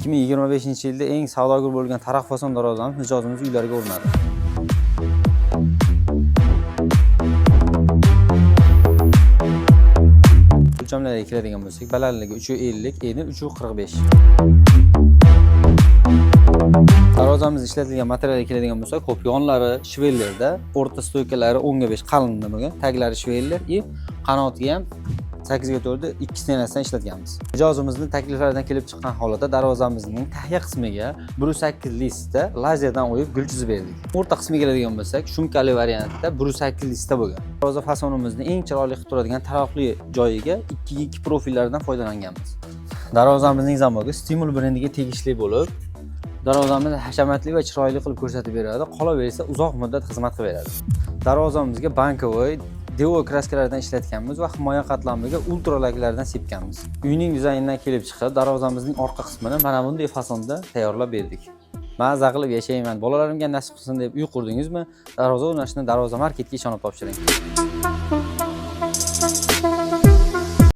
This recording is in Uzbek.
2025-yilda eng savdogar bo'lgan taraq fason darvozamiz mijozimiz uylariga o'rnadi. O'lchamlarga keladigan bo'lsak, balandligi 350, eni 345. Darvozamiz ishlatilgan materialga keladigan bo'lsak, ko'p yonlari shvellerda, o'rta stoykalari 10 ga 5 qalinda bo'lgan, taglari shveller, qanotiga ham 8 ga 4 2 stenasidan ishlatganmiz. Mijozimizning takliflaridan kelib chiqqan holatda darvozamizning tagiya qismiga 1.8 listda lazerdan o'yib gul chizib berdik. O'rta qismiga keladigan bo'lsak, shumkali variantda 1.8 listda bo'lgan. Darvoza fasonimizni eng chiroyli qilib turadigan tarafli joyiga 2x2 profillardan foydalanganmiz. Darvozamizning zamogi Stimul brendiga tegishli bo'lib, darvozamizni hashamatli va chiroyli qilib ko'rsatib beradi, qolaversa uzoq muddat xizmat qilib beradi. Darvozamizga bankovoy Deo kraskalardan ishlatganmiz va himoya qatlamiga ultralaklardan sepganmiz. Uyning dizaynidan kelib chiqib, darvozamizning orqa qismini mana bunday fasonda tayyorlab berdik. Maza qilib yashayman, bolalarimga nasib qilsin deb uy qurdingizmi? Darvoza o'rnashni Darvoza Marketga ishonib topshiring.